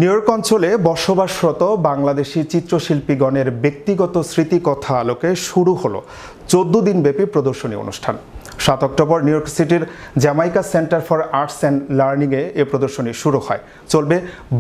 New York অঞ্চলে বসবাসরত বাংলাদেশি চিত্রশিল্পীগণের ব্যক্তিগত স্মৃতিকথা আলোকে শুরু হলো 14 দিনব্যাপী প্রদর্শনী অনুষ্ঠান। 7 অক্টোবর নিউ ইয়র্ক সিটির Jamaica centre for arts and লার্নিংয়ে এ প্রদর্শনী শুরু হয়, চলবে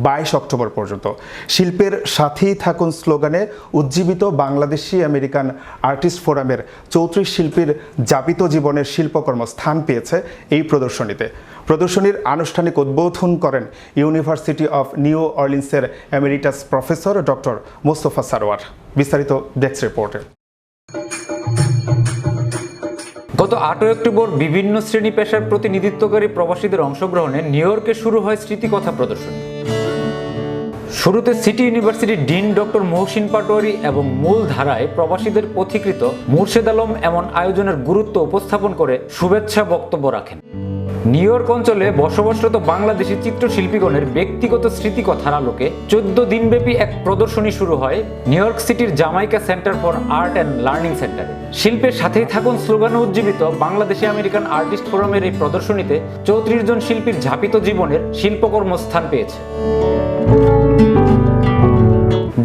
22 অক্টোবর পর্যন্ত। শিল্পের সাথেই থাকুন স্লোগানে উজ্জীবিত বাংলাদেশি আমেরিকান আর্টিস্ট ফোরামের 34 শিল্পীর যাপিত জীবনের শিল্পকর্ম স্থান পেয়েছে এই প্রদর্শনীতে। প্রদর্শনীর আনুষ্ঠানিক উদ্বোধন করেন ইউনিভার্সিটি অফ নিউ অর্লিন্সের emeritus professor doctor Mostafa Sarwar. বিস্তারিত ডেস্ক রিপোর্টে। গত 8 অক্টোবর বিভিন্ন শ্রেণী পেশার প্রতিনিধিত্বকারী প্রবাসীদের অংশগ্রহণে নিউ ইয়র্কে শুরু হয় স্মৃতিকথা প্রদর্শনী। শুরুতে সিটি ইউনিভার্সিটির ডিন ডক্টর মহসিন পাটোয়ারি এবং মূল ধারায় প্রবাসীদের পথিকৃত মুর্শেদ আলম এমন আয়োজনের গুরুত্ব উপস্থাপন করে শুভেচ্ছা বক্তব্য রাখেন। নিউ ইয়র্ক অঞ্চলে বসবাসরত বাংলাদেশি চিত্রশিল্পীগণের ব্যক্তিগত স্মৃতিকথার আলোকে 14 দিনব্যাপী এক প্রদর্শনী শুরু হয় নিউ ইয়র্ক সিটির Jamaica centre for art and learning সেন্টারে। শিল্পের সাথেই থাকুন স্লোগানে উজ্জীবিত বাংলাদেশি আমেরিকান আর্টিস্ট ফোরামের এই প্রদর্শনীতে 34 জন শিল্পীর যাপিত জীবনের শিল্পকর্ম স্থান পেয়েছে।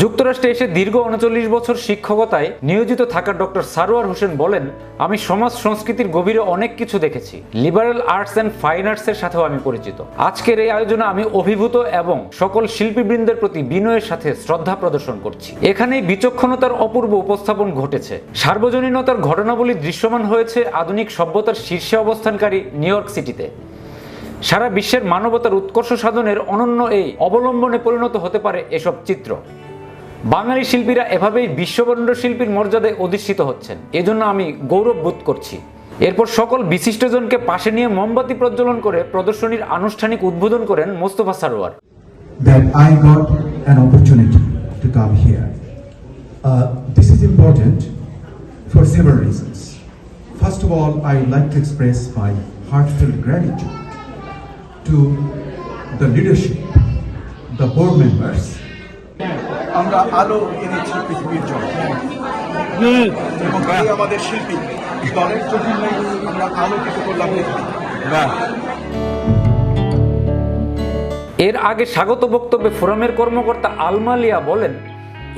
যুক্তরাষ্ট্রে এসে দীর্ঘ 39 বছর শিক্ষকতায় নিয়োজিত থাকা ডক্টর সারোয়ার হোসেন বলেন, আমি সমাজ সংস্কৃতির গভীরে অনেক কিছু দেখেছি। লিবারেল আর্টস অ্যান্ড ফাইন আর্টসের সাথেও আমি পরিচিত। আজকের এই আয়োজনে আমি অভিভূত এবং সকল শিল্পীবৃন্দের প্রতি বিনয়ের সাথে শ্রদ্ধা প্রদর্শন করছি। এখানেই বিচক্ষণতার অপূর্ব উপস্থাপন ঘটেছে। সার্বজনীনতার ঘটনাবলী দৃশ্যমান হয়েছে আধুনিক সভ্যতার শীর্ষে অবস্থানকারী নিউ ইয়র্ক সিটিতে। সারা বিশ্বের মানবতার উৎকর্ষ সাধনের অনন্য এই অবলম্বনে পরিণত হতে পারে এসব চিত্র। বাঙালি শিল্পীরা এভাবেই বিশ্ববরেণ্য শিল্পীর মর্যাদায় অধিষ্ঠিত হচ্ছেন, এজন্য আমি গৌরব বোধ করছি। এরপর সকল বিশিষ্টজনকে পাশে নিয়ে মোমবাতি প্রজ্বলন করে প্রদর্শনীর আনুষ্ঠানিক উদ্বোধন করেন Mostafa Sarwar. That I got an opportunity to come here. This is important for several reasons. First of all, I would like to express my heartfelt gratitude to the leadership, the board members. আমরা আলো এনেছি পৃথিবীর জন্য এবং এই আমাদের শিল্পী দলের জন্য আমরা আলোকিত করলাম পৃথিবী। এর আগে স্বাগত বক্তব্যে ফোরামের কর্মকর্তা আলমালিয়া বলেন,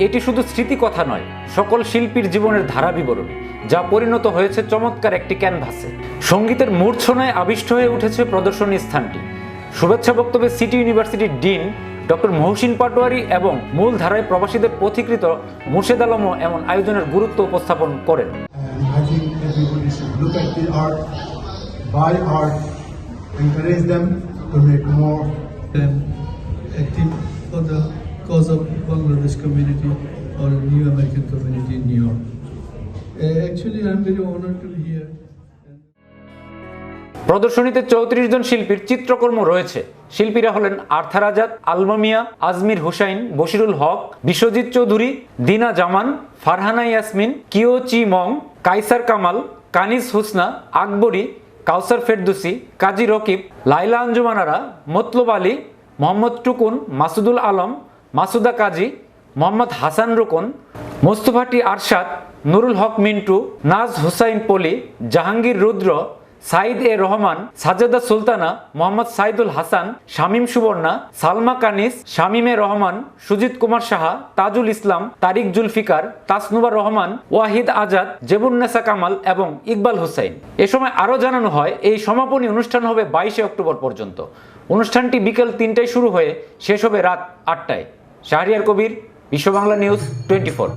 এটি শুধু স্মৃতিকথা নয়, সকল শিল্পীর জীবনের ধারা বিবরণ, যা পরিণত হয়েছে চমৎকার একটি ক্যানভাসে। সঙ্গীতের মূর্ছনায় আবিষ্ট হয়ে উঠেছে প্রদর্শনী স্থানটি। শুভেচ্ছা বক্তব্যে সিটি ইউনিভার্সিটির ডিন ডক্টর মহসিন পাটোয়ারি এবং মূল ধারায় প্রবাসীদের পথিকৃত মুর্শেদ আলমও এমন আয়োজনের গুরুত্ব উপস্থাপন করেন। Encourage them to make more acting for the cause of Bangladesh community or New American community in New York. Actually, I'm very honored to be here. প্রদর্শনীতে 34 জন শিল্পীর চিত্রকর্ম রয়েছে। শিল্পীরা হলেন আর্থার আজাদ, আলমা মিয়া, আজমির হুসাইন, বশিরুল হক, বিশ্বজিৎ চৌধুরী, দিনা জামান, ফারহানা ইয়াসমিন, কিও চি মং, কাইসার কামাল, কানিজ হুসনা, আকবরী, কাউসার ফেরদুসি, কাজী রকিব, লাইলা আঞ্জুমানারা, মতলব আলী, মোহাম্মদ টুকুন, মাসুদুল আলম, মাসুদা কাজী, মোহাম্মদ হাসান রুকন, মোস্তফাটি আরশাদ, নুরুল হক মিন্টু, নাজ হুসাইন পলি, জাহাঙ্গীর রুদ্র, সাইদ এ রহমান, সাজ্জাদা সুলতানা, মোহাম্মদ সাইদুল হাসান, শামীম সুবর্ণা, সালমা কানিস, শামীমে রহমান, সুজিত কুমার সাহা, তাজুল ইসলাম, তারিক জুলফিকার, তাসনুবা রহমান, ওয়াহিদ আজাদ, জেবুন্নেসা কামাল এবং ইকবাল হুসাইন। এ সময় আরও জানানো হয়, এই সমাপনী অনুষ্ঠান হবে 22 অক্টোবর পর্যন্ত। অনুষ্ঠানটি বিকেল 3টায় শুরু হয়ে শেষ হবে রাত 8টায়। শাহরিয়ার কবির, বিশ্ব বাংলা নিউজ 24।